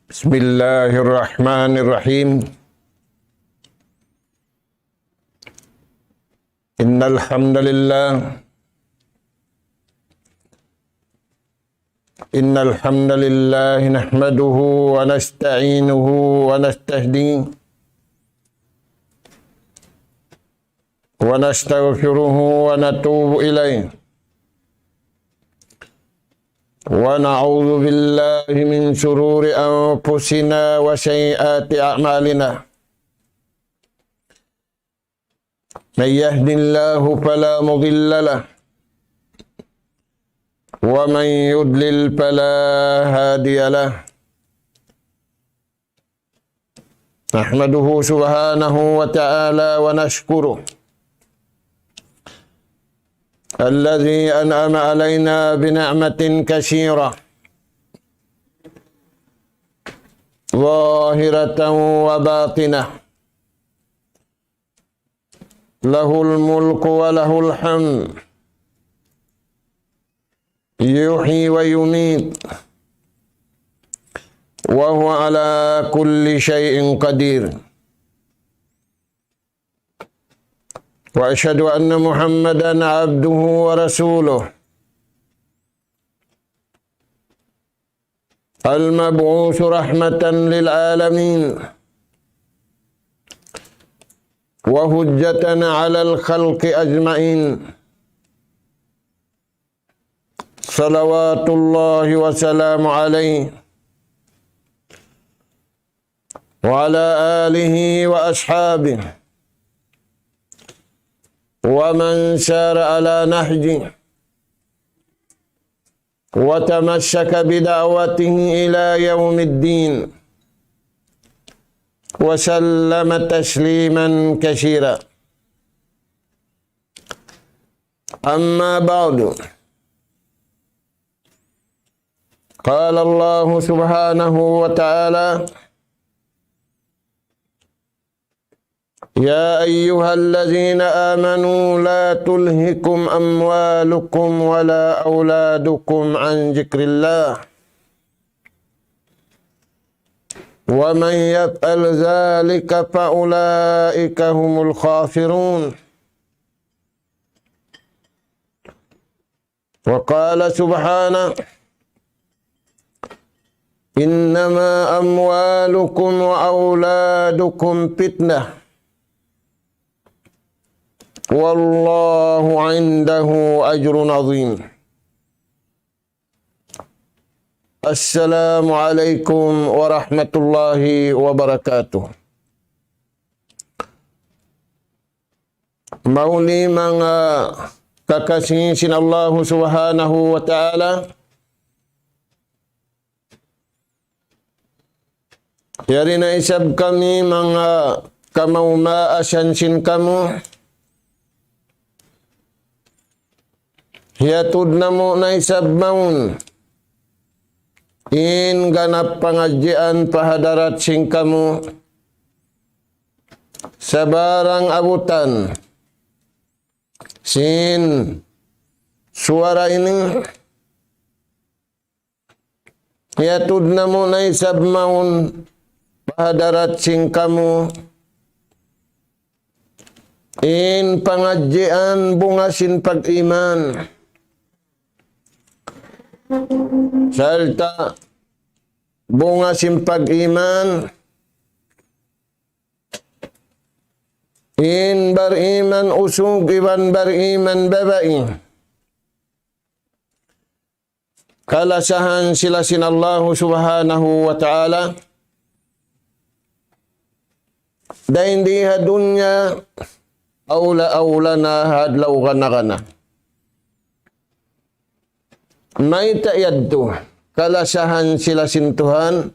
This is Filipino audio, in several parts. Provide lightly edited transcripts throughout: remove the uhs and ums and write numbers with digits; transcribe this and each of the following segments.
Bismillahirrahmanirrahim. Innal hamdalillah nahmaduhu wa nasta'inuhu wa nastahdihi wa nastaghfiruhu wa natubu ilaihi wa na'udzu billahi min shururi anfusina wa sayyiati a'malina. Man yahdihillahu fala mudilla lahu wa man yudlil fala hadiya lahu. Nahmaduhu subhanahu wa ta'ala wa nashkuruh alladhi an'ama alayna bi ni'matin katsirah zahiratan wa batinah. Lahul mulku wa lahul hamd yuhyi wa yumit wa huwa ala kulli syai'in qadir. Wa asyhadu anna Muhammadan abduhu wa rasuluh al-mab'uts rahmatan lil alamin wa hujjatan 'alal khalqi ajma'in. Salawatullahi wa salamu alaihi wa ala alihi wa ashabihi wa man sara ala nahji wa tamassaka bida'watihi ila yaumiddin wa sallama tasliman katsira. Amma ba'du. Qala Allah subhanahu wa ta'ala ya ayyuhallazina amanu la tulhikum amwalukum wala auladukum an dzikrillah wa man yaf'al dzalika fa ulaika humul khasirun. Wa qala subhanahu innama amwalukum wa auladukum fitnah wallahu indahu ajrun azim. Assalamualaikum warahmatullahi wabarakatuh. Mauli mga kakasihin Allah subhanahu wa ta'ala, yari na isab kami mga kamaumaasyansin kamu, hiatud na mo na isab maun, in ganap pangadjian pahadarat sing kamu, sa barang abutan, sin suara ini, hiatud na mo na isab maun, pahadarat sing kamu, in pangadjian bungasin pag-iman, salta bungasin pag-iman, in bariman usug iban bariman babai, kalasahan sila sin Allah subhanahu wa ta'ala, dahin diha dunya aula na hadlaw kana. May ta'yad to, kalasahan sila sintuhan,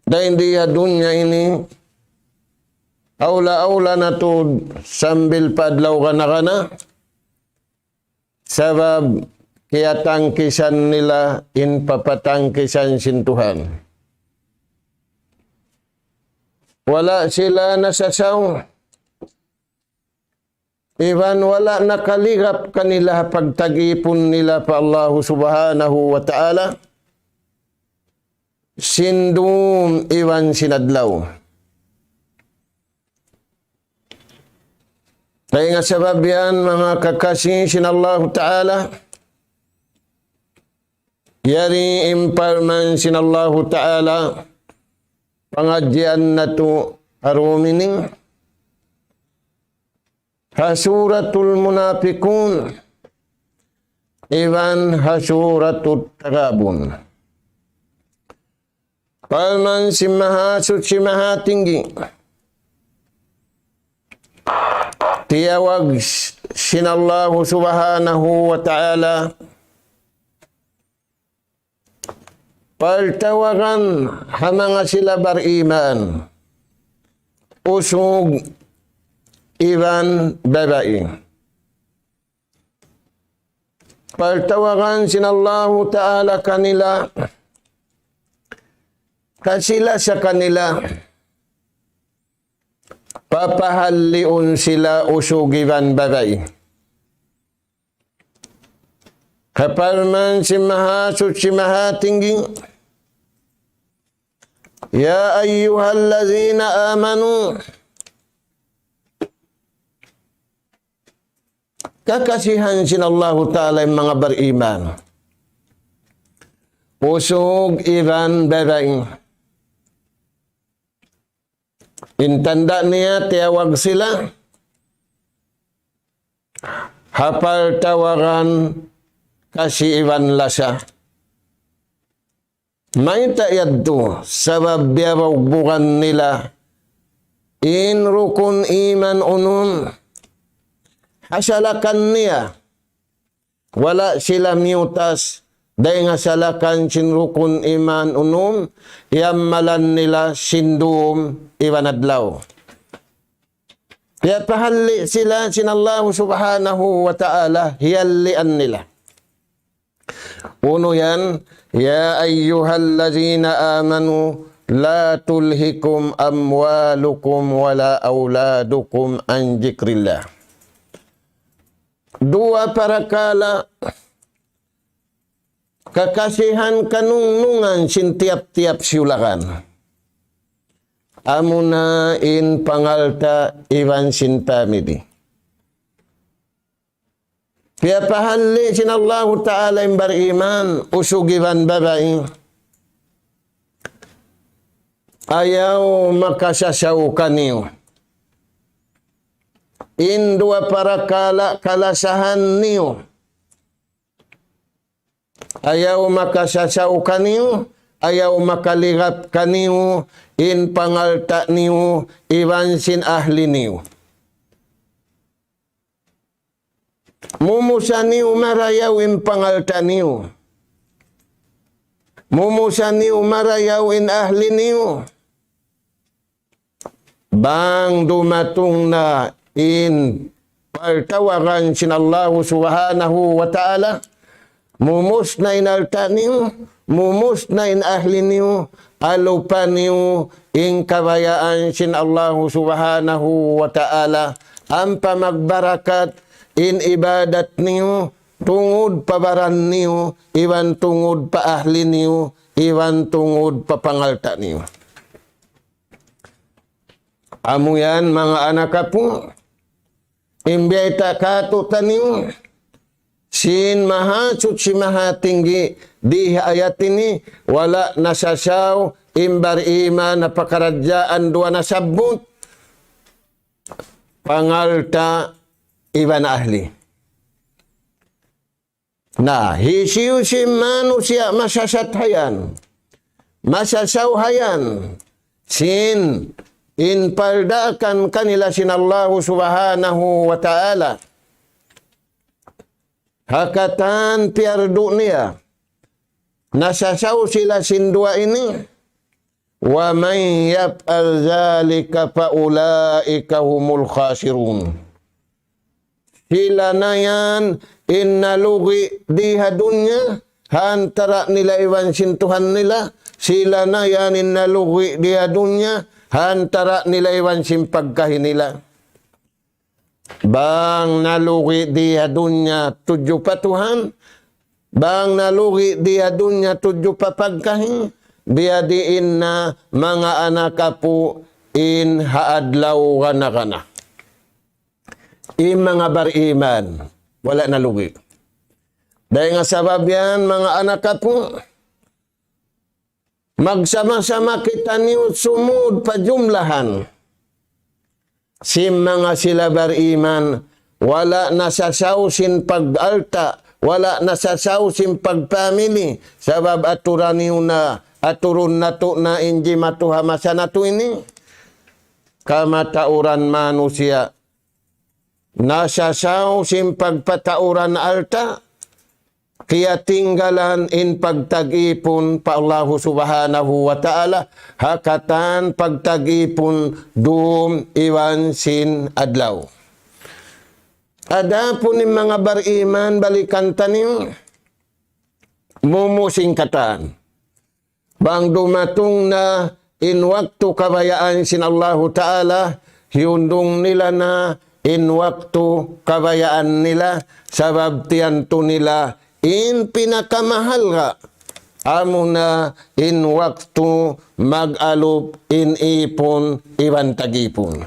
dahin diha dunya ini aula na to sambil padlaw kana, sabab kaya tangkisan nila in papatangkisan sintuhan. Wala sila nasasaw Iwan wala nakalihap kanila pagtagipon nila pa Allah subhanahu wa ta'ala. Sindum iwan sinadlaw. Kaya nga sabab yan mga kakasih sin Allah ta'ala. Yari imparman sin Allah ta'ala. Pengajian natu arumining. Hasuratul munafikun. Iwan hasuratul tagabun. Palman si maha suci maha tinggi. Tiyawag sinallahu subhanahu wa ta'ala. Paltawagan hamanga sila beriman. Usug iwan babai. Paltawagan sinallahu ta'ala kanila. Kasila sa kanila. Papahaliun sila usugiwan babai. Kapalman si maha suci maha tinggi. Ya ayyuhallazina amanu. Kakasihan sin Allah ta'ala yung mga beriman. Usug iwan babai. Intanda niya, tiyawag sila. Hapal tawaran kasi iwan lasa. May tayad to, sabab biyabagbukan nila. In rukun iman unum. Hasalakan niya. Wala sila miutas. Dahil nga salakan sin rukun iman unum, yamalan nila sindum iwan adlaw. Kaya pahali sila sin Allah subhanahu wa ta'ala, hiyalian nila. Uno yan, ya ayyuhallazina amanu, la tulhikum amwalukum wala auladukum an zikrillah. Dua parakala, kakasihan kanunungan sin tiap-tiap siulakan. Amuna in pangalta iwan sin tamidi. Kaya pahali sin Allah ta'ala yung beriman, usugiwan babai. Ayaw makasasaw kaniyo. In dua para kalasahan niyo. Ayaw makasasaw kaniyo, ayaw makaligap kaniyo, in pangalta niyo, iwan sin ahli niyo. Mumusa niyo marayaw in pangalta niyo. Mumusa niyo marayaw in ahli niyo. Bang dumatong na in partawaran sin Allah subhanahu wa ta'ala. Mumus na inalta niyo, mumus na in ahli niyo, alupa niyo, in kabayaan sin Allah subhanahu wa ta'ala, ang pamagbarakat, in ibadat niyo, tungod pabaran niyo, iwan tungod pa ahli niyo, iwan tungod pa pangalta niyo. Amo yan mga anak po, imbiyata katutan niyo, sin maha suci maha tinggi di ayat ini wala nasasaw imbar iman na pakaradyaan dua nasabut pangalta iban ahli. Nah, hisiusim manusia masasathayan, masasawhayan, sin inpardakan kanila sin Allah subhanahu wa ta'ala. Hakatan piardu niya. Nasasaw sila sindua ini. Wa man yaf'al zalika fa ulaika humul khasirun. Sila na yan inalugi di hadunya. Hantara nila iwan sintuhan nila. Sila na yan inalugi di hadunya. Hantara nila iwan simpagkahin nila. Bang nalugi dia dunya 7 patuhan, bang nalugi dia dunya 7 papagkahin, biadiin na mga anak kapu in haadlaw kana. In mga bariman, wala nalugi. Dahil nga sabab yan, mga anak kapu, magsama-sama kita niyo sumud pajumlahan. Si mga sila bariman, wala nasasawsin pag-alta, wala nasasawsin pag-family, sabab aturan niyo na, aturun na to na inji matuhamasa na to ini. Kamatauran manusia, nasasawsin pagpatauran alta, kaya tinggalan in pagtag-ipon pa Allah subhanahu wa ta'ala, hakatan pagtag-ipon dum iwan sin adlaw. Ada po ni mga bariman balikan tanim, mumusing kataan. Bang dumatong na in waktu kabayaan sin Allah ta'ala, hiundong nila na in waktu kabayaan nila, sabab tiyanto nila in pinakamahal nga amo na in waktu mag-alop in ipon iwan tagipon.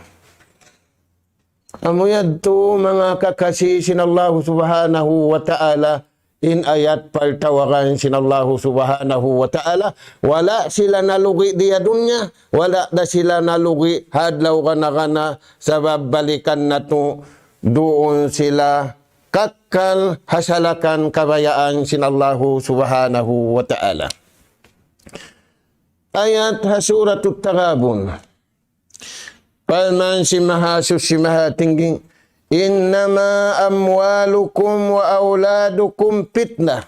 Amo yadto mga kakasisin Allah subhanahu wa ta'ala in ayat paltawakan sin Allah subhanahu wa ta'ala, wala sila nalugi diya dunya, wala na sila nalugi hadlaw kana sabab balikan na to doon sila kakkal hasalakan kabayaan sin Allah subhanahu wa ta'ala. Ayat Suratut Taghabun. Palman si mahasus si mahatingging, innama amwalukum wa auladukum fitnah.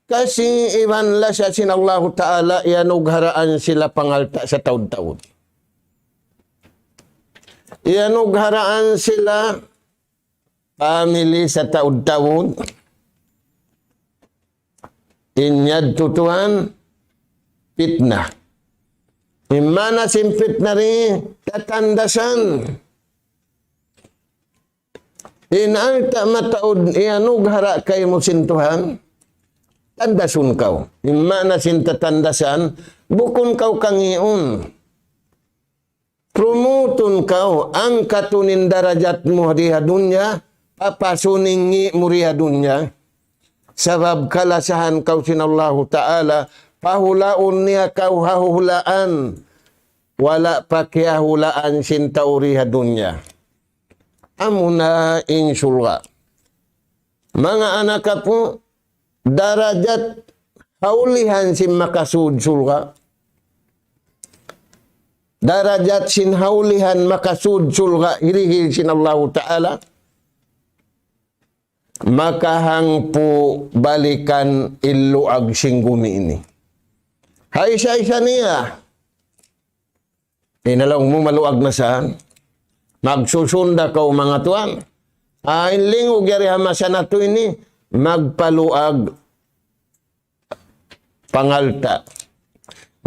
Kasi iwan la siya sin Allah ta'ala, iyanugharaan sila pangalta sa taud-taud. Iyanugharaan sila family sa taud-taud. Inyad tutuan fitnah. Imana sim fitnah rin katandasan. Inalta mataud iyanughara kay mo sintuhan, tandasun kau. Imana sin tatandasan, bukon kau kangiun. Promotun kau, angkatunin darajat mo diha dunya, papasuningi mo diha dunya. Sabab kalasahan kau sin Allah ta'ala, pahulaun niya kau hahulaan, wala pakiahulaan sin tauriha dunya. Amuna insulga. Mga anak po, darajat haulihan sin makasud sulga. Darajat sin haulihan makasud sulga hirihil sin Allah ta'ala. Makahang po balikan iluag singguni ini. Hay siya niya. Inalang mo maluag na saan. Magsusunda ka mga tuwan. Inlingog yari hamasa na to ini. Magpaluag pangalta.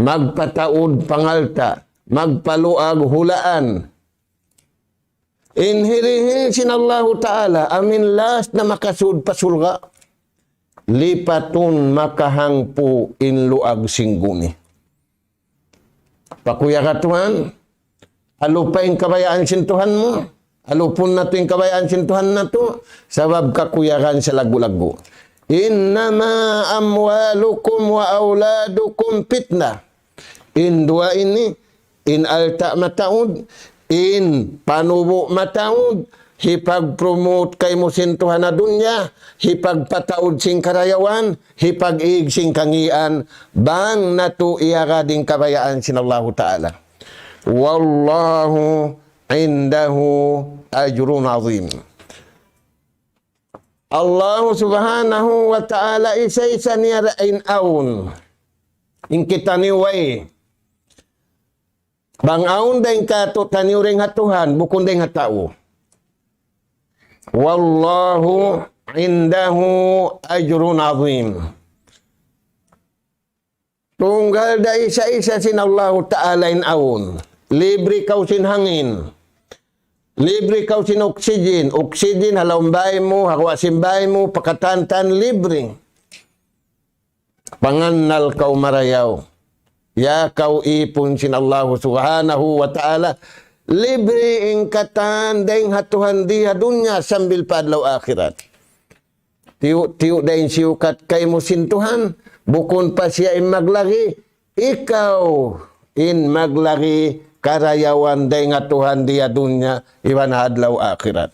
Magpataud pangalta. Magpaluag hulaan. Inhirihil sin Allah ta'ala, amin last na makasud pasulga, lipatun makahangpo inluag singguni. Pakuya ka tuhan, alupain kabayaan sintuhan mo, alupun na to yung kabayaan sintuhan na to, sabab kakuyakan sa lagu-lagu. Innama amwalukum wa auladukum fitnah. In dua ini, in alta mataud, in panubo mataud, hipag-promote kay mo sintuhan na dunya, hipag-pataud sing karayawan, hipag-ig sing kangian, bang nato iyaga ding kabayaan sin Allah ta'ala. Wallahu indahu ajrun azim. Allah subhanahu wa ta'ala isa-isa niya rain aun. In kita niway. Bang aun dahil kato taniw ring hatuhan, bukon dahil hatao. Wallahu indahu ajrun azim. Tunggal da isa-isa sin Allah ta'ala in aun. Libre kau sin hangin. Libre kaw sin oxygen. Oxygen, halaumbay mo, hakawasimbay mo, pakatantan, libre. Pangannal kaw marayaw. Ya kaw ipon sin Allah subhanahu wa ta'ala. Libre ing katan daing hatuhan diha dunya sambil padlaw akhirat. Tiyo daing siukat kay mo sintuhan. Bukon pa siya in maglagi. Ikaw in maglagi karayawan daing hatuhan diha dunya iwan hadlaw akhirat.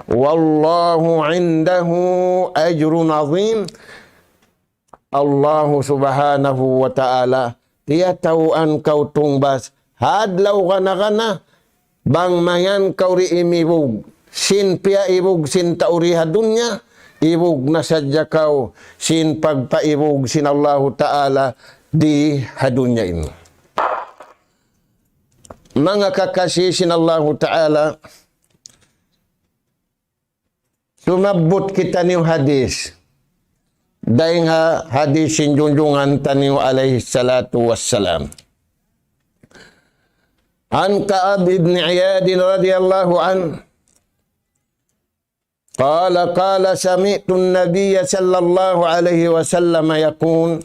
Wallahu indahu ajrun azim. Allah subhanahu wa ta'ala tiya tauan kau tungbas hadlaw kana bang mayan kau ri imibug sin pia ibug sin tauriha dunya ibug na sadya kau sin pagpaibug sin Allah ta'ala di hadunya ini. Mga kakasih sin Allah ta'ala, sumabot kita niyong hadis. Dahil nga hadis sin junjungan taniyo alaihi salatu wassalam. An Ka'ab ibn Iyad radhiyallahu an qala sami'tu an-nabiy sallallahu alaihi wasallam yaqul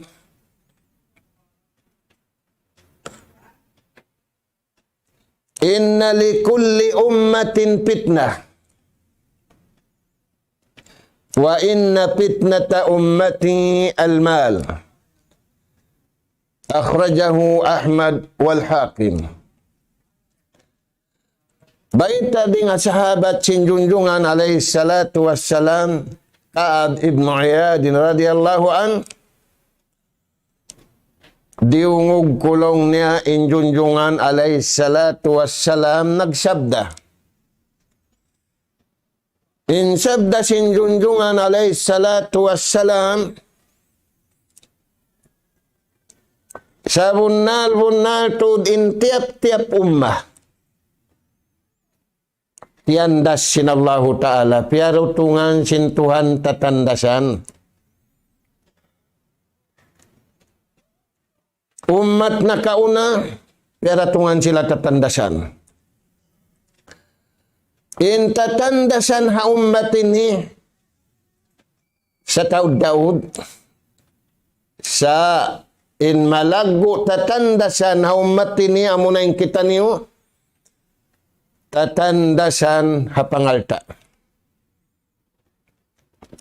inna likulli ummatin fitnah wa inna fitnata ummati al-mal. Akhrajahu Ahmad wal Hakim. Baita ding sahabat sinjunjungan alaihi salatu wassalam Ka'ab ibn Iyad radhiyallahu an diungog kulong niya injunjungan alaihi salatu wassalam nagsabda. In sabda sinjunjungan alaihi salatu wassalam sa bunnal tud in tiap-tiap ummah tiandas sin Allah ta'ala piarutungan sin Tuhan tatandasan umat na kauna piaratungan sila tatandasan. In tatandasan ha ummat ini sa taud-daud sa in malago tatandasan ha ummat ini amunain kita niyo tatandasan ha pangalta.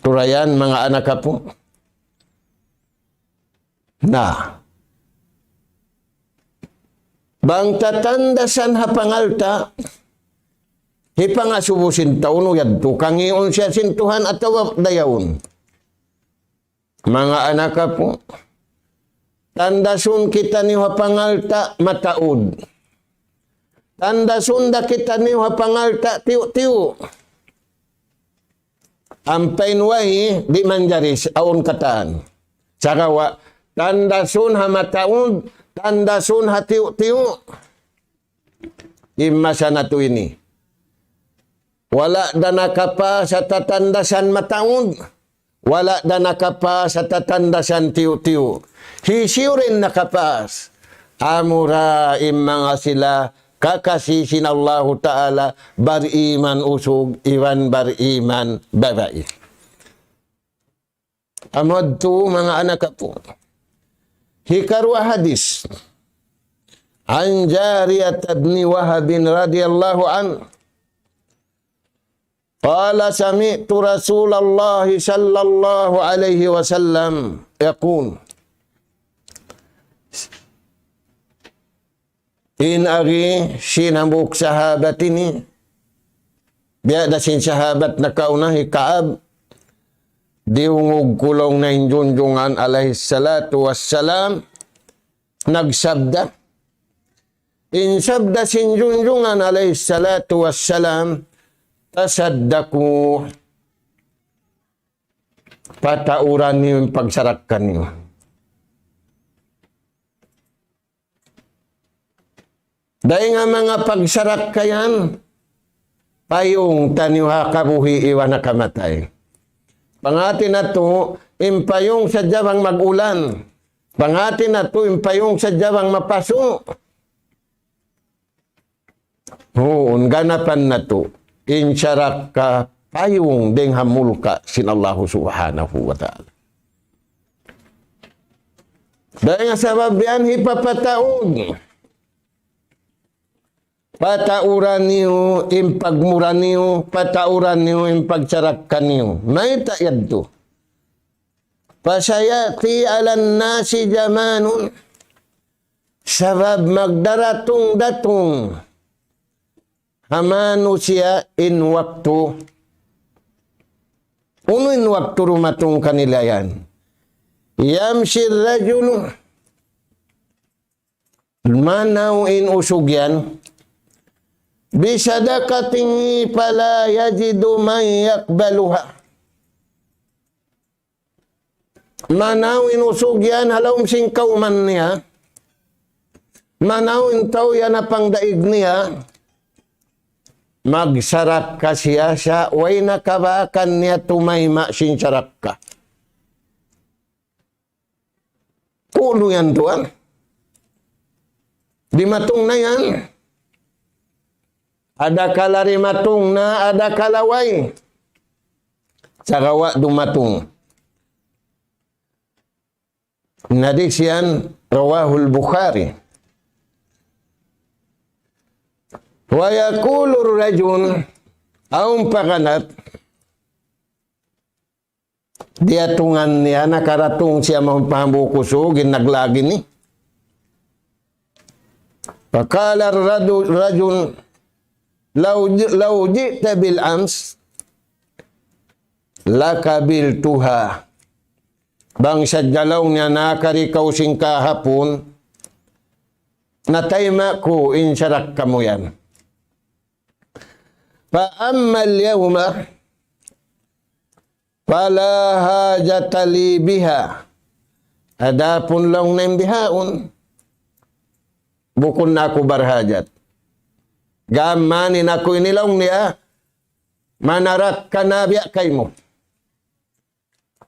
Turayan mga anak po na bang tatandasan ha pangalta hipangasubusin taon yadto kangion siya sintuhan ataw dayaon. Mga anak po, tandasun kita ni pangalta mataud. Tandasun da kita ni pangalta tiu-tiu. Ampain wahi di manjaris aun kataan. Sakawa tandasun ha mataud, tandasun ha tiu-tiu. Imasa na to ini. Wala dana kapa sa tatandasan mataud. Wala dana kapa sa tatandasan tiu-tiu. Hisiurin na kapas. Amura imang sila kakasisin Allah Ta'ala bariman usug iwan bariman babae. Amad tu mga anak po. Hikarwa hadis. An Jariyat ibn Wahab radhiyallahu anhu. Qala sami'tu Rasulullah sallallahu alaihi wasallam yaqul in agi sinambuk sahabat ini biada sin sahabat na kaunahi Ka'ab diungog kulong na injunjungan alaihi salatu wassalam nagsabda in sabda sin junjungan alaihi salatu wassalam tasaddaku patauran niyo pagsarakan niyo. Dahil nga mga pagsarak kayan, payong taniwa kabuhi iwan na kamatay. Pangati na to, impayong sa jabang magulan. Pangati na to, impayong sa jabang mapaso. Oo, Mun ganapan na to, insyarak ka payung deng hamulka sinallahu subhanahu wa ta'ala. Dahil nga sabab yan, hipapataog. Patauran niyo, impagmuran niyo, patauran niyo, impagsarakkan niyo. May tayad to. Pasayati alan nasi jamanun. Sabab magdaratong datong. Hamanu siya in waktu. Uno in waktu rumatong kanila yan. Yamshir rajulu. Manaw in usog yan. Bisadakating pala yajidu man yakbaluha. Manaw in usog yan. Halawang singkaw man niya. Manaw in tao yan na pangdaig niya. Magsarak ka siya way nakabakan niya tumayma sinsarak ka. Ulo yan tuan. Di matong na yan. Ada kala rimatong na, ada kalaway. Sarawa dumatong. Nadis yan, rawahul Bukhari. Wa yaqulu rajul aum pakanat dia tungan niya nakaratung siya mampahambukuso ginaglagi ni. Pakala rajul law ji'ta bil ams lakabil tuha. Bang sa jalaw niya nakarikaw sing kahapon natayma ko insyarak kamo yan. Fa'ammal yawma fala hajata li biha. Adapun lang na imbihaon. Bukon na ako barhajat. Gamanin ako inilong niya. Manarak ka na biya kay mo.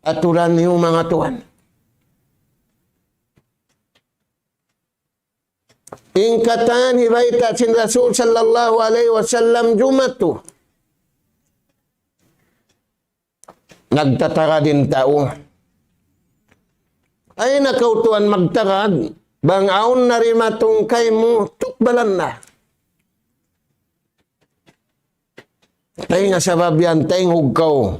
Aturan niyo mga tuwan. Ingkatan hibaita sin Rasul sallallahu alaihi wasallam jumatu. Nagtataka din tao. Ay nakautuan magtakad. Bangaon na rin matungkay mo. Tukbalan na. Tay nga sabab yan. Tay hugkaw.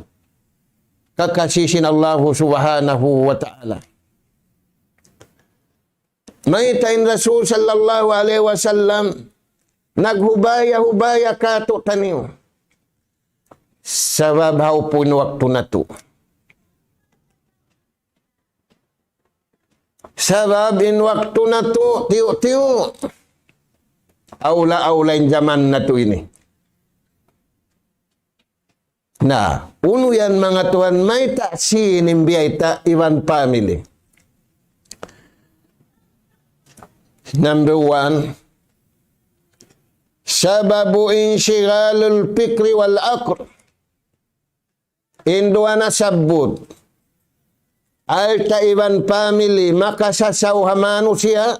Kakasisin Allahu subhanahu wa ta'ala. May tayo Rasul sallallahu alaihi wasallam naghubaya-hubaya kato taniyo. Sabab haupun waktu na to. Sabab in waktu na to, tiyo-tiyo. Aula-aula in zaman na to ini. Na, uno yan mga tuan, may taksi inimbiyay iwan family. Number 1, sababu inshigalul fikri wal aql. Indua na sabut. Alta iban family, makasasaw manusia.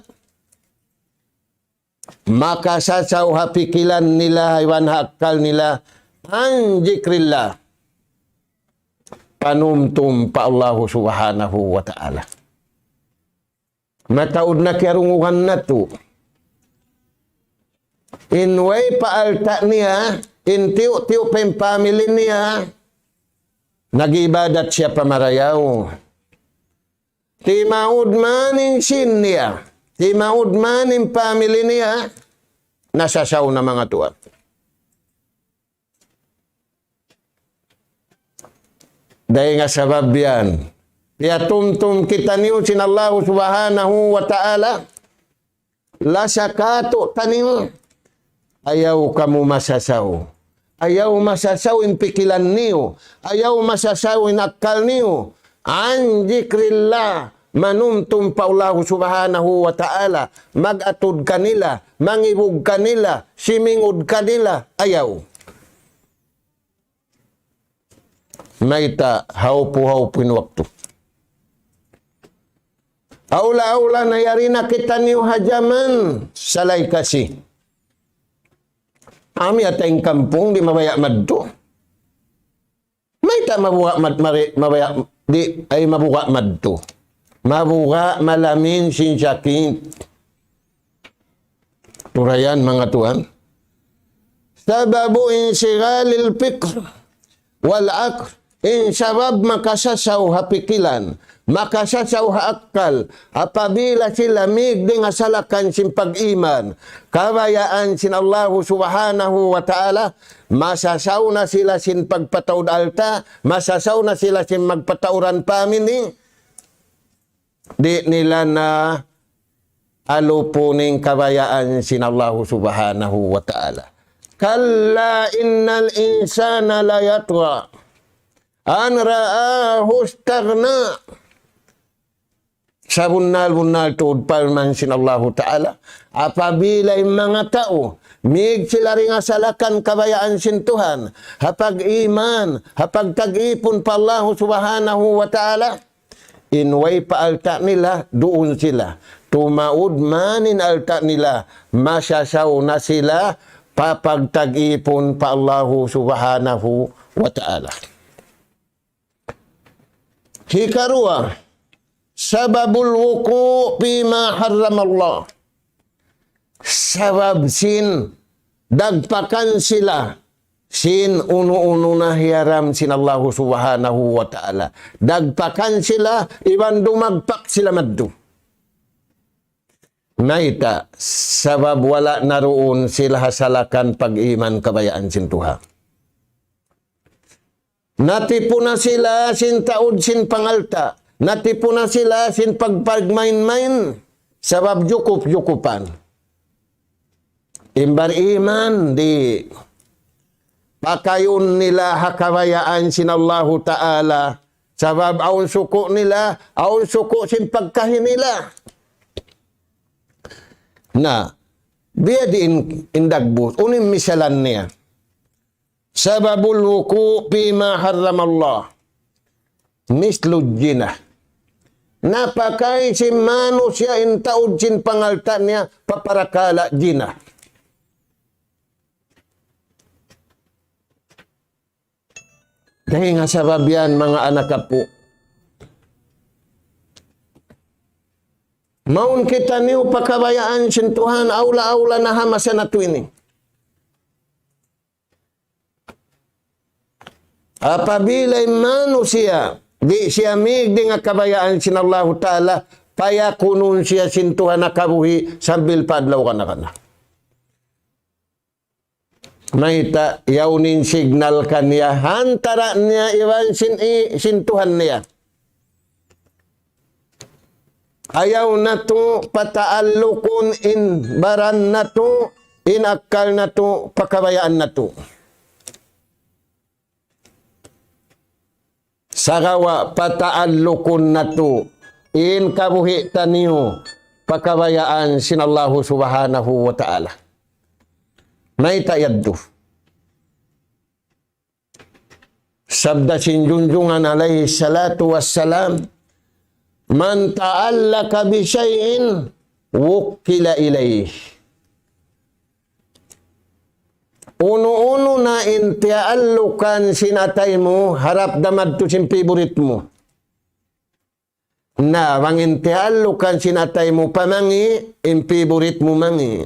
Makasasaw pikilan nila, iwan hakal nila. Anjikrillah. Panumtum pa Allah subhanahu wa ta'ala. Mataud na kerunguhan na to. Inway paalta niya, intiw-tiw pa yung family niya, nag-ibadat siya pamarayaw. Timaud maning sin niya, timaud maning family niya, nasasaw na mga tuwa. Dahil nga sabab yan, tumtum kita niyo sinallahu subhanahu wa ta'ala. Lasakato taniyo. Ayaw kamu masasaw. Ayaw masasaw in pikilan niyo. Ayaw masasaw in akal niyo. Anjikrillah. Manumtum pa Allah subhanahu wa ta'ala. Mag-atud kanila. Mangibug kanila. Simingud kanila. Ayaw. Maita haupu-haupin waktu. Aula-aula na yari na kita niyo hajaman salay kasi. Ami atay kampung di mabaya madto. May ta mabuka mabaya di ay mabuka madto. Mabuka malamin sinsyakin. Turayan mga tuhan. Sababu insigalil fikr wal aql in sabab makasasaw hapikilan, makasasaw haakal, apabila sila migdi nga salakan sin pag-iman, kabayaan sin Allah subhanahu wa ta'ala, masasaw na sila sin pagpataud alta, masasaw na sila sin magpatauran pamini, di nila na alupuning kabayaan sin Allah subhanahu wa ta'ala. Kalla innal insana la yatgha an ra'ahu istaghna. Sa bunal tuod palman sin Allah Ta'ala, apabila yung mga tao mig sila ring asalakan kabayaan sin Tuhan, hapag iman, hapag tag-ipon pa Allah subhanahu wa ta'ala, inway pa alta nila, doon sila. Tumaud manin alta nila, masasaw na sila, papagtag-ipon pa Allah subhanahu wa ta'ala. Hikarua, sababul wuku bima harram Allah. Sabab sin, dagpakan sila, sin unu-unu na hiyaram sin Allah subhanahu wa ta'ala. Dagpakan sila, iban dumagpak sila maddu. Naita, sabab wala naroon sila hasalakan pag-iman kabayaan sin Tuhan. Natipo na sila sin taod sin pangalta. Natipo na sila sin pagpagmain-main. Sabab jukup-jukupan. Imbar iman di pakayon nila hakabayaan sin Allah Ta'ala. Sabab aun suko nila, aun suko sin pagkahin nila. Na, biya di indagbus, unim misalan niya. Sababul wuku bima harram Allah. Mislu jinah. Napakay si manusia intaud sin pangalta niya, paparakala jinah. Dahil nga sabab yan, mga anak po. Maun kita niyo pakabayaan sin Tuhan, aula-aula na hamasa na tuwini. Apabila manusia, di siya migdi nga kabayaan sin Allah Ta'ala, paya kunun siya sin Tuhan na kabuhi, sambil padlaw ka na ka na. Naita, yaunin signal kaniya, hantara niya iwan sin Tuhan niya. Ayaw na to pataallukun in baran na to, in akal na to, pakabayaan na to. Sagawa pataallukun na to, in kabuhi taniyo, pakabayaan sin Allah subhanahu wa ta'ala. Naitayad to. Sabda sin Junjungan alaihi salatu wassalam, man ta'allaka bi syai'in wukila ilayh. Uno-uno na intiaallukan sinatay mo, harap damad to sin favorite mo. Na, mangintiaallukan sinatay mo pamangi, in favorite mo mangi.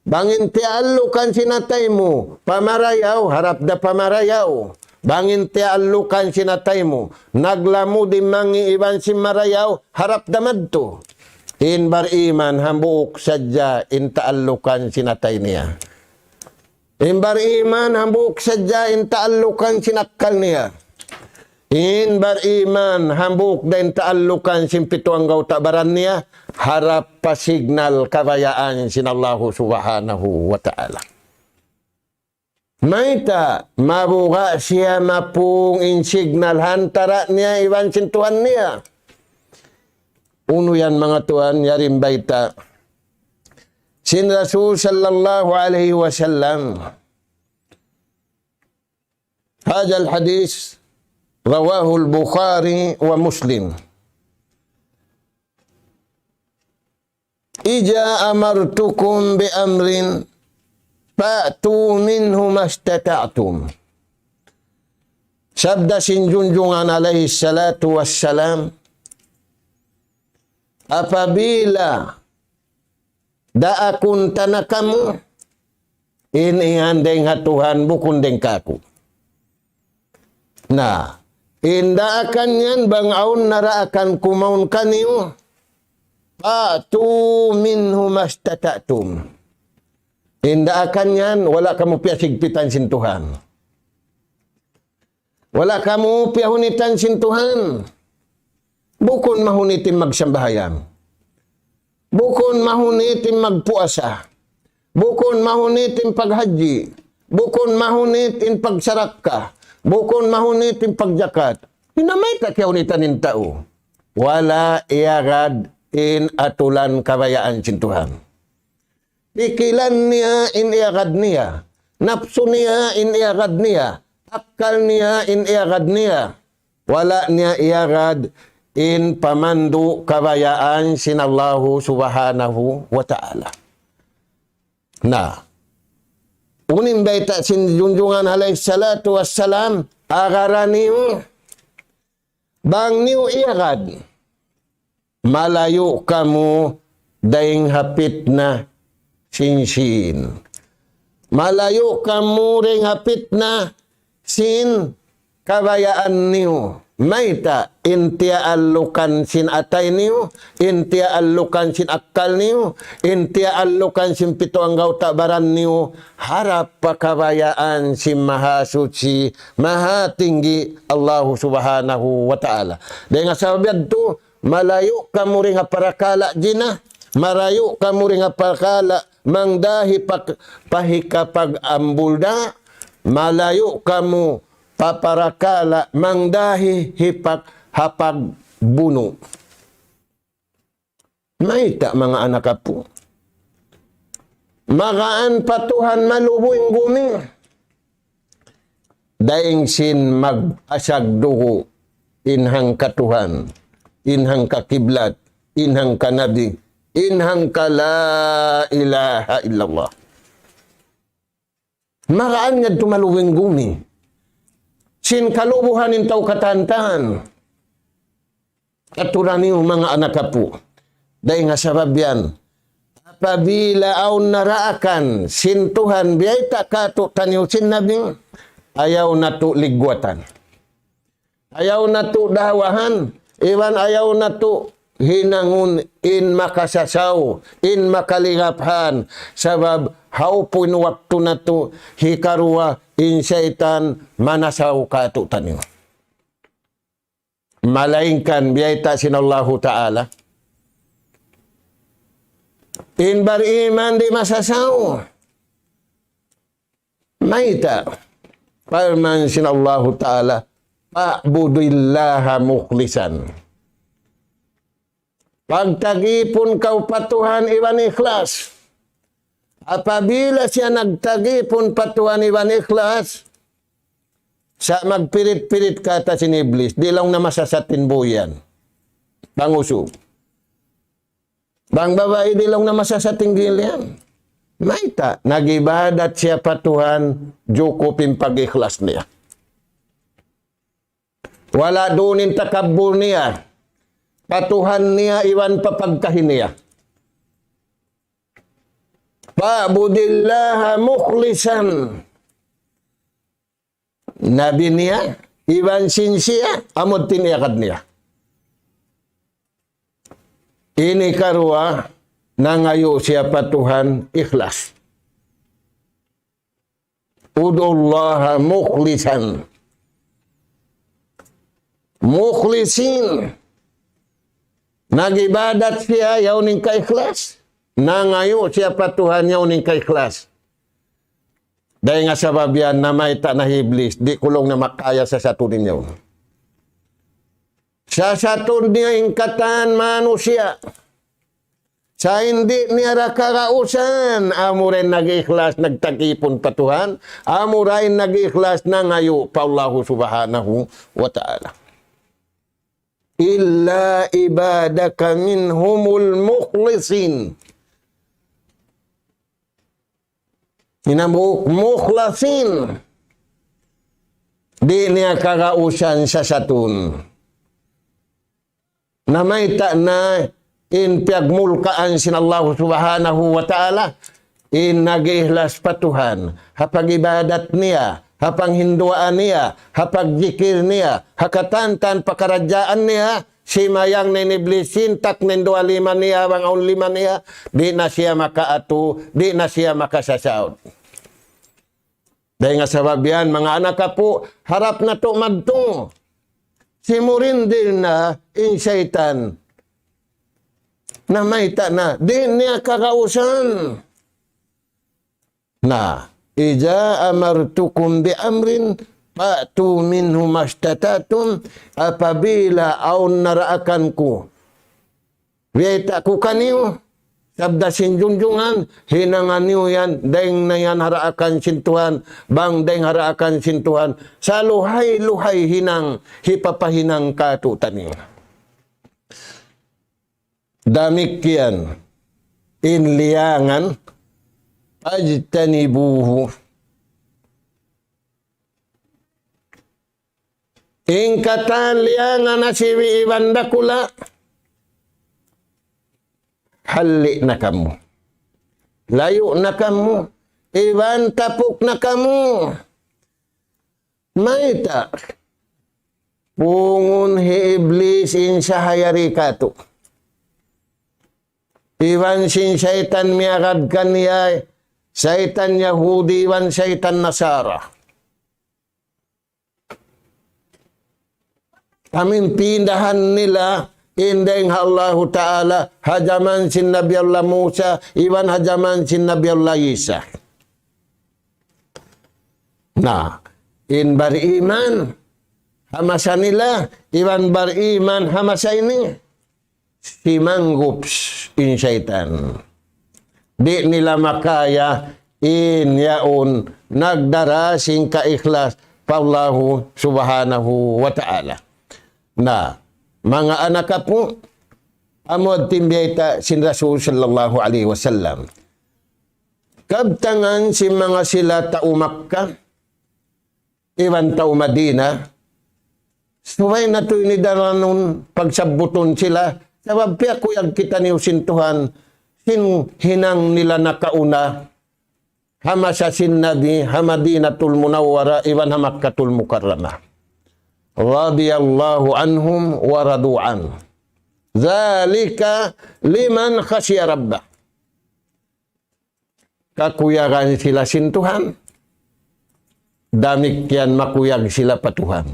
Bangintiaallukan sinatay mo, pamarayaw, harap da pamarayaw. Bangin ti alukan sinatay mo, naglamu di mangi iban si marayaw, harap damad to. In bar iman, hambuok sadya, in taalukan sinatay niya. In bar iman, hambuok sadya, in taalukan sinakal niya. In bar iman, hambuok din taalukan sin pituang gautabaran niya, harap pa signal kabayaan sin Allah subhanahu wa ta'ala. Maita, mabuka siya mapung in signal hantara niya iwan sintuhan niya. Uno yan mga tuan, yarim baita. Sin Rasul sallallahu alaihi wasallam. Hadal hadis, rawahul Bukhari wa Muslim. Ija amartukum bi amrin fa'tu minhu mastata'tum. Sabda sinjunjungan alaihi salatu wassalam, apabila daakun tanah kamu, ini andeng Tuhan bukun deng kaku. Nah, inda akan yan bang aun nara akan kumaun kaniu, fa'tu minhu mastata'tum. Inda akan yan, wala kamu piasigpitan sin Tuhan. Wala kamu piahunitan sin Tuhan. Bukun mahunitin magsambahayan. Bukun mahunitin magpuasa. Bukun mahunitin paghaji. Bukun mahunitin pagsarakka. Bukun mahunitin pagjakat. Hinamay ta kiahunitan in tao. Wala iagad in atulan kabayaan sin Tuhan. Pikilan niya in iagad niya. Napsu niya in iagad niya. Akal niya in iagad niya. Wala niya iagad in pamandu kabayaan sinallahu subhanahu wa ta'ala. Nah, unin baita sin junjungan alaihi salatu wassalam, agaraniu bang niu iagad. Malayo kamu daing hapit na sinsin. Malayo kamu ring hapit na sin kabayaan niyo. Maita intia alukan sin atay niyo, intia alukan sin akal niyo, intia alukan sin pito ang tabaran niyo, harap pakabayaan si maha suci, maha tinggi Allah subhanahu wa ta'ala. Dengan sahabat tu, malayo kamu ring parakala jina, marayo kamu ring parakala mangdahi pahika pag-ambulda, malayo kamu paparakala mangdahi hipak hapag buno. Maita mga anak apo. Magaan patuhan malubuing bumi. Daing sin mag-asag dugo inhang katuhan, inhang kakiblat, inhang kanabi, inhang la ilaha illallah. Magaan nga tumalubuing bumi. Sin kalubuhan in tau katantahan. Katuran niyo mga anak apo. Dahil nga sabab yan. Apabila aun naraakan sin Tuhan biyay ta kato taniw sin nabing ayaw na to ligwatan. Ayaw na to dawahan. Iwan ayaw na to hinangun in makasasaw, in makalingaphan. Sabab haupun waktu na to hikarua in syaitan manasaw kato taniyo. Malaingkan biyayta sinallahu ta'ala. In bariman di masasaw. Maita. Parman sinallahu ta'ala. Pa'budillaha mukhlisan. Pagtagipon kau patuhan iwan ikhlas. Apabila siya nagtagipon patuhan iwan ikhlas, sa magpirit-pirit kata sin iblis, di lang na masasatin buyan. Panguso. Bang babae, di lang na masasating gilian. Maita, nagibadat siya patuhan, jukupin pag-ikhlas niya. Wala dunin takabur niya. Patuhan niya, iwan papagkahin niya. Fa'budillaha mukhlisan. Nabi niya, iwan sinsiya, amod tiniakad niya. Ini karua, nangayo siya patuhan, ikhlas. Udullaha mukhlisan. Mukhlisin. Nagibadat siya, yauning ka-ikhlas. Nangayo siya patuhan yauning ka-ikhlas. Dahil nga sabab yan na may tanahiblis, di kulong na makaya sa satunin niya. Sa satun niya ingkatan manusia. Sa hindi niya rakarausan, amurin nag-ikhlas, nagtakipon patuhan, amurin nag-ikhlas na ngayo pa Allah subhanahu wa ta'ala. Illa ibadaka minhumul mukhlisin. Mukhlasin. Di niya karausan sa satun. Na may ta na in piyagmulkaan sin Allah subhanahu wa ta'ala in nag-ihlas patuhan hapag ibadat niya, hapang hinduaan niya, hapag jikir niya, hakatantan pakaradyaan niya, si mayang niniblisin tak nindua lima niya, bang aun lima niya, di na siya makaatu, di na siya makasasaot. Dahil nga sabab yan, mga anak ka po, harap na to magto. Simurin din na in syaitan. Na may ta na, di niya kakausan. Na, ija amartukum bi amrin, pa'tu minhu mastatatum, apabila aun naraakan ko. Weta ko kaniyo. Sabda sinjunjungan, hinangan niyo yan, daing na yan haraakan sintuhan, bang daing haraakan sintuhan, sa luhay-luhay hinang, hipapahinang katutan niyo. Damikian, inliangan, ajtanibuhu. Ingkatan liangan na siwi ibandakula, halik na kamu. Layo na kamu. Iban tapuk na kamu. May ta. Pungun hi iblis in sahayari kato. Iban sin syaitan miagad kaniyay. Syaitan Yahudi, iban syaitan Nasara. Amin pindahan nila indeng Allah Ta'ala hajaman sin Nabi Allah Musa iwan hajaman sin Nabi Allah Isa. Nah, in beriman hamasa nila iwan beriman hamasa ini si manggups in syaitan. Di nila makaya in yaun nagdara sing kaikhlas Allahu Subhanahu wa Ta'ala. Nah, mga anak ka po, amod timbiyata sin Rasul sallallahu alaihi wasallam. Kabtangan si mga sila tao Makkah, iwan tao Madina, suway na to inidaranun pagsabuton sila, sabab piya kuyag kita niyo sintuhan, sin hinang nila nakauna, hama sa sin Nabi, Hamadinatul Munawwara, iwan Hamakkatul Mukarramah. Radiyallahu anhum wa radu'an. Zalika liman khasya rabbah. Kakuyagan sila sintuhan. Damikyan makuyag sila patuhan.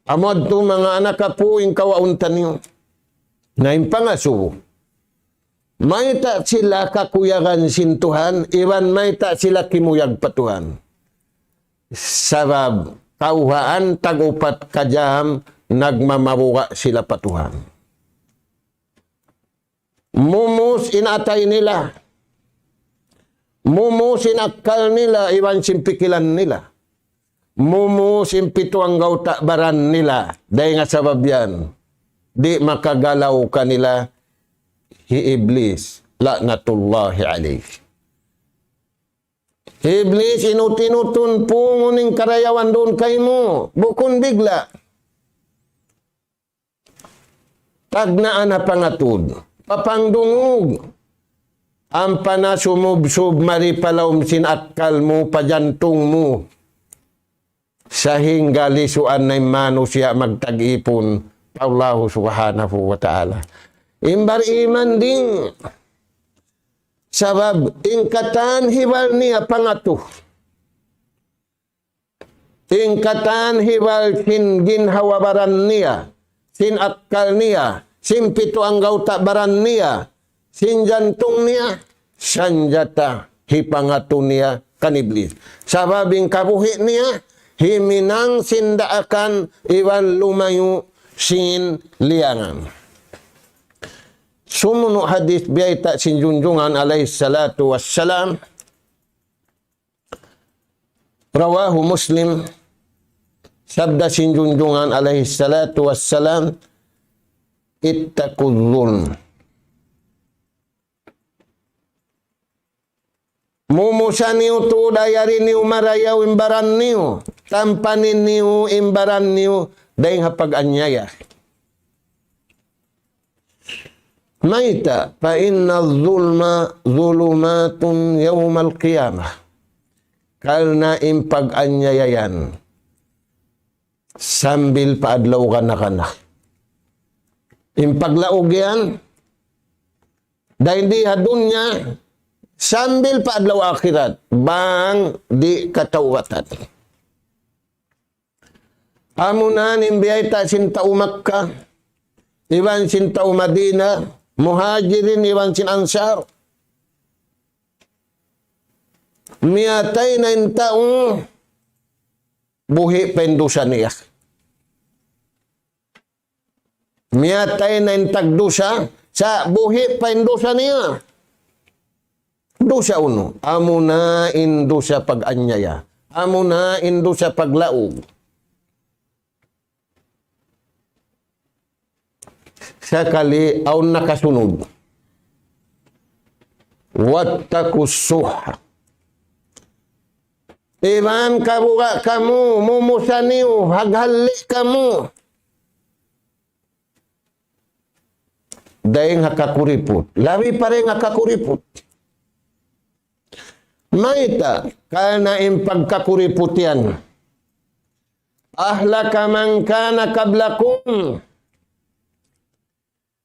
Amod to mga anak ka po yung kawauntan niyo. Na yung pangaso. May ta sila kakuyagan sintuhan. Iwan may ta sila kimuyag patuhan. Sabab kauhaan tagupat kajam nagmamabuka sila patuhan. Mumus inatay nila. Mumus inakal nila iwan simpikilan nila. Mumus impito ang gauta baran nila. Dahil nga sabab yan. Di makagalaw kanila hi iblis. La'natullahi alayhi. Iblis inutinutun punguning karayawan doon kay mo. Bukon bigla. Tagnaan na pangatud. Papangdungog. Ang panasumubsub maripalawm sinatkal mo, pajantong mo. Sa hingga lisuan na mano siya magtag-ipon. Allahu subhanahu wa ta'ala. Imbar iman din. Sabab, ingkatan hiwal niya pangatuh. Ingkatan hiwal sin ginhawabaran niya. Sin akkal niya. Sin pito ang gauta baran niya. Sin jantung niya. Sanjata hipangatu niya kaniblis. Sababing kabuhi niya. Himinang sindaakan iwan lumayu sin liangan. Sumunod hadis biyaita sinjunjungan alaihi salatu wassalam. Rawahu Muslim. Sabda sinjunjungan alaihi salatu wassalam. Ittaqul zulm. Mumusa niyo to dayari niyo marayaw imbaran niyo. Tampanin niyo imbaran niyo dahil hapag-anyaya. Maita, fa inna zulma zulumatun yawmal qiyamah. Kalna impag-anyayayan. Sambil paadlaw ka na. Impaglaog yan. Dahil di hadunya, sambil paadlaw akhirat. Bang di katawatan. Amunan imbiyay ta sintao Makkah. Iwan sintao Madinah. Muhajirin iwan sin Ansar. Miyatay na taong buhi pendusa niya. Miyatay na tagdusa sa buhi pendusa niya. Dusa uno. Amuna indusa pag-anyaya. Amuna indusa paglaog. Sakali aw nakasunod. Wattakus suha. Iman kabuga kamu, mumusaniw, haghali kamu. Dahil hakakuripot. Labi pa rin hakakuripot. Maita, kana impagkakuripot yan. Ahlaka man kana kablakum.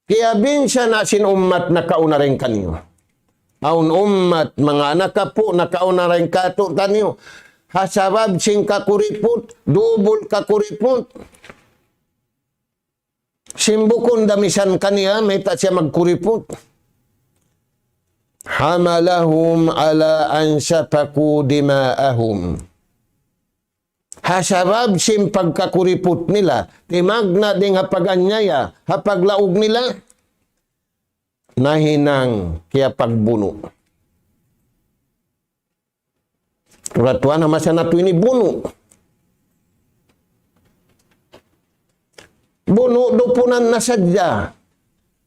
Kaya binsa na sin ummat na kauna rin kanyo. Aun ummat, mga anak ka po, na kauna rin kato kanyo. Hasabab sing kakuripot, dubol kakuripot. Simbukon damisan kaniya, may ta siya magkuripot. Hamalahum ala ansapaku dima'ahum. Hasabab sim pagkakuripot nila, timagna ding hapag-anyaya, hapaglaog nila, nahinang kaya pagbuno. Turatuan na masana to ini buno. Buno dupunan na sadya.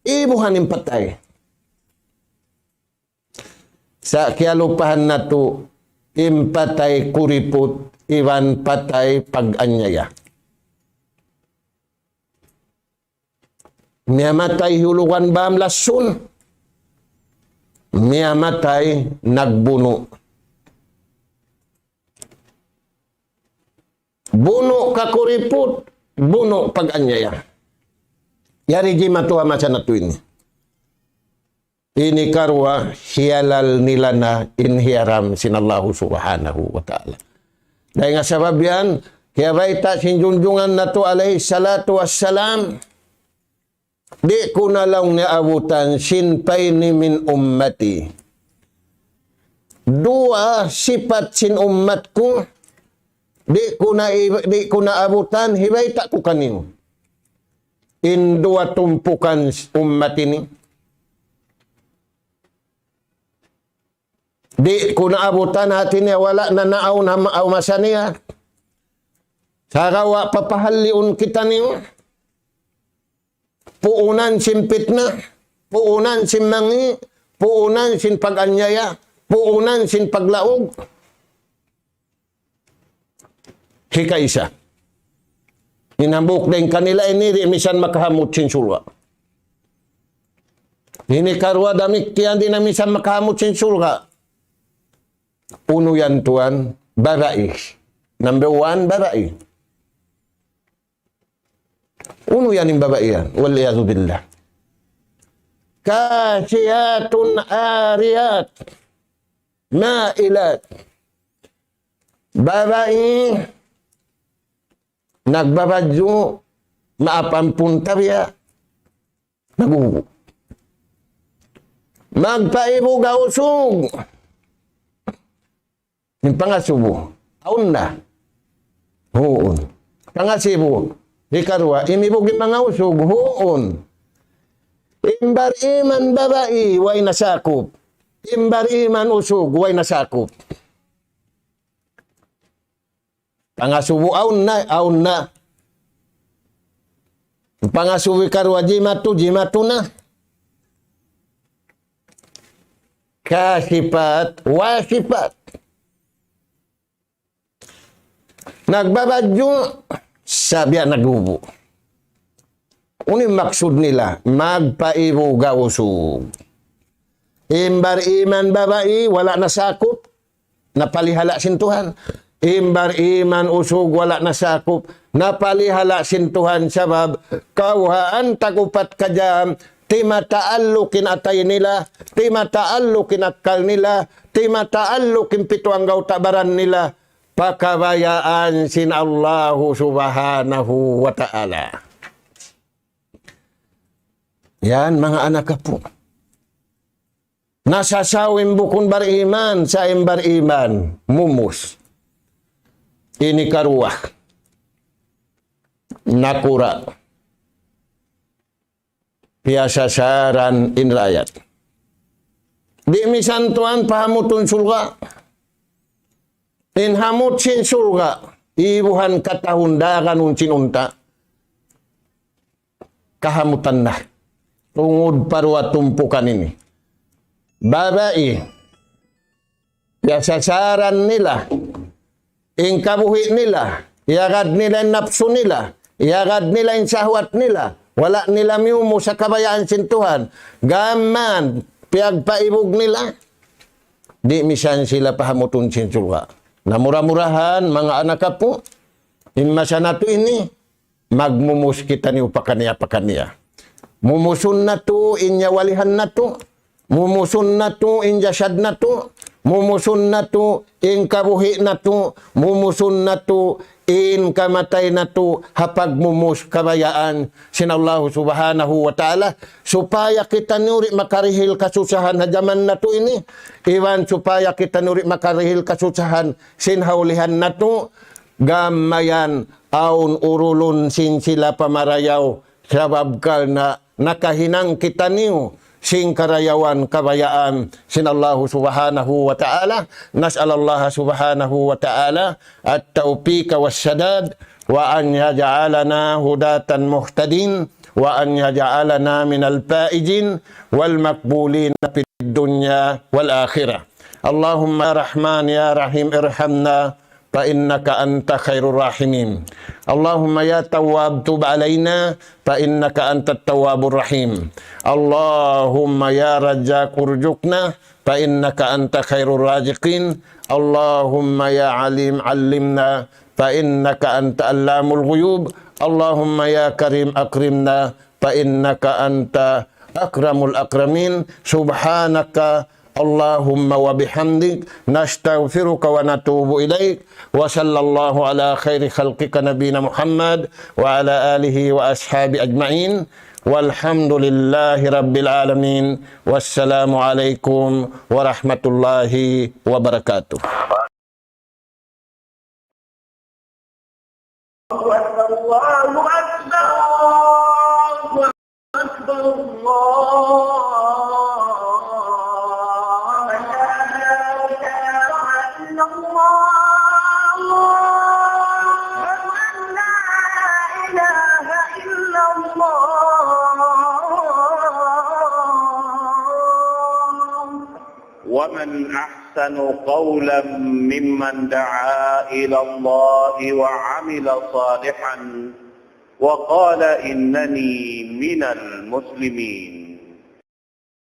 Ibuhanin patay. Sa kialupahan na to, impatay kuripot, iwan patay pag-anyaya. Miyamatay hulugan bam lasun. Miyamatay nagbuno. Buno kakuripot, buno pag-anyaya. Yari di matuwa maca na tuin. Ini karwa hiyalal nila na inhiyaram sinallahu subhanahu wa ta'ala. Dahil nga sabab yan, kaya baita sinjunjungan na to alayhi salatu wassalam, di ko na lang niabutan sinpayni min ummati. Dua sifat sin ummat ko, di ko na abutan, hibaita ko kanino. Indua tumpukan ummat ini. Di ko naabutan natin niya, wala na naaw na maasa niya. Sarawa papahaliun kita niyo. Puunan sin pitna, puunan sin mangi, puunan sin pag-anyaya, puunan sin paglaog. Hika isa. Inambuk din kanila ini, misan makahamot sin sulwa. Ini karwa damik tiyan din na misan makahamot sin sulwa. Uno yan tuan, barai. Number one, barai. Uno yan yung babai yan. Waliyadu billah. Kasiyatun ariyat. Mailat. Babai. Nagbabadyo. Maapampun tabiya. Nagugo. Magpaibo gausog. Yung pangasubo, aun na. Huon. Pangasibo, ikarwa, imibugin mga usog, huon. Imbar iman babae, way nasakop. Imbar iman usog, way nasakop. Pangasubo, aun na. Pangasubo ikarwa, jimatu na. kasifat, wasifat. Nagbabadyo, sabi nagubo. Uni maksud nila, magpaibuga usog. Imbar iman babae, wala nasakop, napalihala sintuhan. Imbar iman usog, wala nasakop, napalihala sintuhan sabab, kauhaan tagupat kajam, ti mataallukin atay nila, ti mataallukin akal nila, ti mataallukin pituang gautabaran nila, pakabayaan sin Allahu subhanahu wa ta'ala. Yan mga anak po. Nasasawin bukon bariman sa imbar iman, mumus. Ini karuah. Nakura. Piasasaran in rakyat. Di misantuan pahamutun surga. In hamut sin surga. Ibuhan katahundakan uncin unta. Kahamutan na. Tungod parwa tumpukan ini. Babae, yasasaran nila, ingkabuhi nila, iagad nila yung napso nila, iagad nila yung sahwat nila, wala nila miumo sa kabayaan sintuhan, gaman, piagpaibog nila, di misan sila pahamutun sinsulga. Namura-murahan, mga anak po, inmasa na to ini, magmumus kita ni upakaniya-pakaniya. Mumusun na to, inyawalihan na to, mumusun na to, injasad na to, mumusun na to, kabuhi na to, mumusun na to, kamatay na to, hapag mumus kabayaan sinallahu subhanahu wa ta'ala, supaya kita nuri makarihil kasusahan hajaman na to ini, iwan supaya kita nuri makarihil kasusahan sinhaulihan na to, gamayan aun urulun sin sila pamarayaw, sabab na nakahinang kita niyo, sing karayawan kabayaan sinallahu subhanahu wa ta'ala. Nas'alallaha subhanahu wa ta'ala at-tawfiq was-sadad wa an yaj'alana hudatan muhtadin wa an yaj'alana minal faizin wal maqbulin fid dunya wal akhirah. Allahumma ya Rahman ya Rahim irhamna fa innaka anta khairur rahimin. Allahumma ya Tawwab tub alaina fa innaka antat tawwabur rahim. Allahumma ya Razzaq urzuqna fa innaka anta khairur raziqin. Allahumma ya Alim allimna fa innaka anta allamul ghuyub. Allahumma ya Karim akrimna fa innaka anta akramul akramin. Subhanaka Allahumma wa bihamdik nastaghfiruka wa natubu ilaik wa sallallahu ala khairi khalqika nabina Muhammad wa ala alihi wa ashabi ajma'in walhamdulillahi rabbil alamin wassalamu alaikum warahmatullahi wabarakatuh. Allahu akbar, Allahu akbar, Allah. ومن أحسن قولا ممن دعا إلى الله وعمل صالحا وقال إنني من المسلمين.